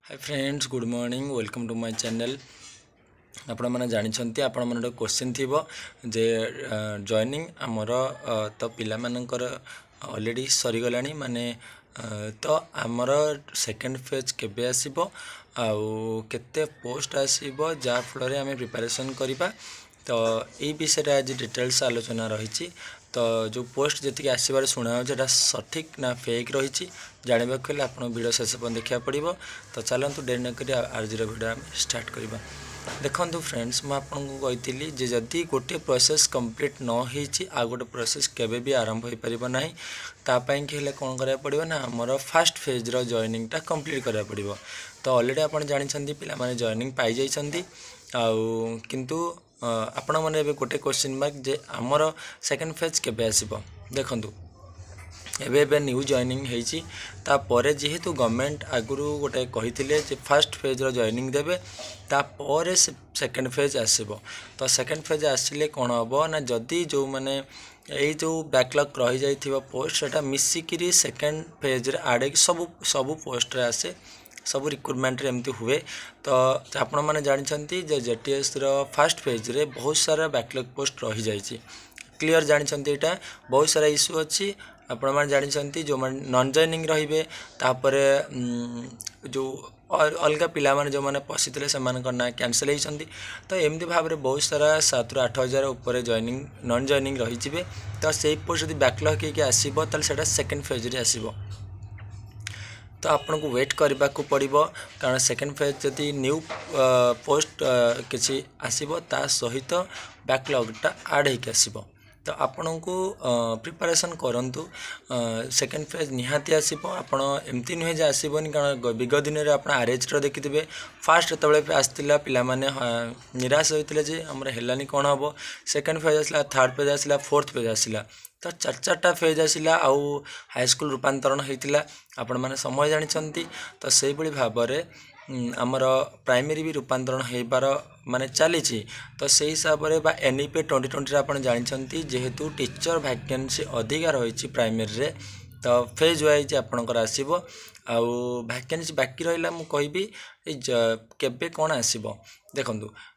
Hi friends, good morning, welcome to my channel. आपण मैंने जानते आपण मन क्वेश्चन थी जे जॉइनिंग आमर तो पिला मानकर ऑलरेडी सरीगला माने तो आमर सेकेंड फेज केबे आसीबो आउ केते पोस्ट आसीबो जा फल आम प्रिपरेशन करवा। तो यही विषय आज डिटेल्स आलोचना रही। तो जो पोस्ट जी आसबार शुणा होता सठिक ना फेक रही जानवा हेल्ले आप भिडियो शेष पर देखा पड़ो। तो चलतु डेरी नक आज भिडियो आम स्टार्ट करवा। देखो फ्रेंड्स, मुझे कही जे जदि गोटे प्रोसेस कंप्लीट न हो आ गोटे प्रोसेस केबे भी आरंभ हो पार ना तापाई कि कौन करा पड़ो ना आमर फास्ट फेज रो जॉइनिंग टा कंप्लीट करा पड़ो। तो ऑलरेडी आप जानते पिला माने जॉइनिंग पाई जाइछंती आउ किंतु आपण मैंने गोटे क्वेश्चन मार्क जे आमर सेकेंड फेज केबे आसीबो। देखंतु एबे न्यू जॉइनिंग होती तापर जेहेतु गवर्नमेंट आगुरी गोटे कही फास्ट फेज रो जॉइनिंग देवे तापर सेकेंड फेज आसब। तो सेकेंड फेज आसिले कौन हम ना जदि जो मैंने यही जो बैकलॉग रही जाइथिबो पोस्ट सेटा मिसिकिरी सेकेंड फेज रे आड़े सब सब पोस्ट रे आसे सब रिक्रुटमेंट एमती हुए। तो आपण मैंने जानते जेटीएस रो फास्ट फेज रे बहुत सारा बैकलॉग पोस्ट रही जाइए। क्लियर जानते यहाँ बहुत सारा इश्यू अच्छी आपण मैंने जानते जो नॉन जॉइनिंग रे तापर जो अलग पिला जो मैंने पशिले से ना कैंसल होती। तो एमती भाव में बहुत सारा 7 ରୁ 8 हज़ार उपर जॉइनिंग नॉन जॉइनिंग रही। तो से पोस्ट जब बैकलॉग होकर आसो तो सेकेंड फेज रे आसो। तो आपन को वेट करने को पड़ो कारण सेकेंड फेज जदि न्यू पोस्ट किसी आसो ता सहित बैकलॉगटा आड होकर आसो। तो आपण को प्रिपरेशन करंतु सेकेंड फेज निहाती आसो। आपण एमती नुहे जे आसबनी कारण विगत दिन में आप आरएच देखिथे फास्ट जो आसला पिला माने निराश होते जे आमर हेलानी कौन हम। सेकेंड फेज आसला, थर्ड फेज आसला, फोर्थ फेज आसला। तो चार फेज आसला आउ हाईस्कल रूपांतरण होता आपण मैंने समय जानते। तो से भाव में आमर प्राइमरी भी रूपांतरण हो पार माने चली। तो से हिसाब से एनईपी 2020 आप जानते जेहेतु टीचर वैकेंसी अधिका रही प्राइमरी रे। तो फेज वाइज आपणकर आसो आउ वैकेंसी बाकी रहा मुझे कहबी केबे कौन आसो। देखु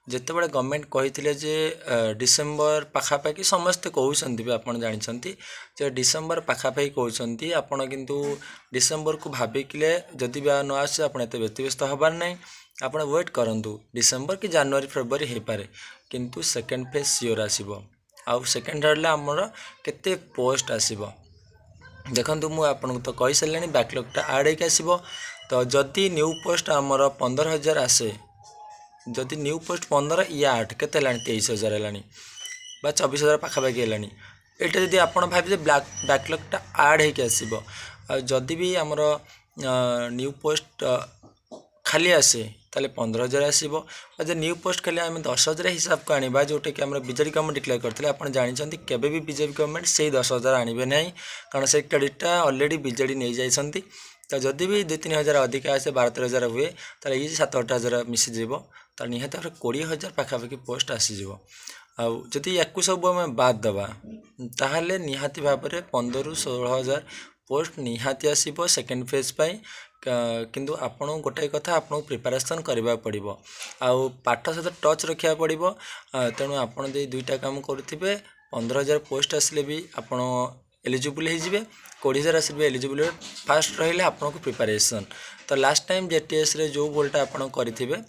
जितेबाला गवर्नमेंट कही जे डिसेम्बर पाखापाखि समस्ते कहते भी आप जानते जे डिसेम्बर पाखापाखि कहते आपड़ किंतु डिसेम्बर को भाविकले जदि भी न आसे आप व्यतीव्यस्त हबार ना आप वेट करूँ डिसेम्बर कि जनवरी फेब्रुआरी हो पारे किंतु सेकेंड फेज सियोर आसो। आउ सेकेंड रहा आमर केते पोस्ट आसो। देखो मुझे आपको तो कही सारे बैकलॉगटा आड होकर आसो। तो जदि न्यू पोस्ट आमर 15,000 आसे जदि न्यू पोस्ट 15 या 8 के 23,000 है 24,000 पाखापाखि है। यहाँ जब आप भाई बैकलॉगटा आड होकर आसो जदि भी आमर न्यू पोस्ट खाली आसे ताले 15,000 आसो। जो न्यू पोस्ट खाली आम 10,000 हिसाब को आने जोटा कि बीजेपी गवर्नमेंट डिक्लेयर करते आप जानते केबे भी बीजेपी गवर्नमेंट से 10,000 आने ना कारण से क्रेडिटा ऑलरेडी बीजेडी नहीं जाइए। तो जदि भी 2-3 हज़ार अधिक आसे 12-13 हुए तो ये 7-8 हज़ार मिसीज तो निहत 20,000 पाखापाखि पोस्ट आसीज। आदि या सब आम बाद दबा ताहले निहाती भाव में 15 ରୁ 16,000 पोस्ट निहाती आसो सेकेंड फेज पाई। किंतु आपण गोटे कथा आपको प्रिपरेशन करने पड़ो आउ पाठ सहित टच रखा पड़ो। तेणु आप दुईटा काम करुवे 15,000 पोस्ट आसिले भी आपण एलिजिबल होइजिबे 20,000 आसिले भी एलिजिबल फास्ट रहिले आपको प्रिपरेशन। तो लास्ट टाइम जेटीएस रे जो गोलटा आप करेंगे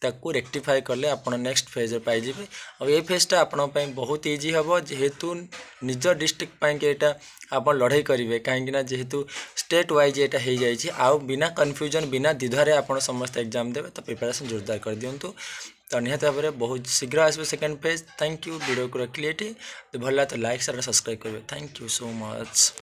ताकू रेक्टिफाई कले आप नेक्स्ट फेज पाइबे। और ये फेजटा आपण बहुत इजी हम जेहेतु निज डिस्ट्रिक्ट यहाँ आप लड़ाई करेंगे कहीं जेहेतु स्टेट वाइज यहाँ हो जाए आउ बिना कन्फ्यूजन बिना द्विधारे आप समस्त एग्जाम देवे। तो प्रिपरेशन जोरदार कर दिंतु। तो निहत भाव में बहुत शीघ्र आसो second phase. Thank you video को रखिए तो भल तो लाइक शेयर सब्सक्राइब करेंगे। Thank you so much.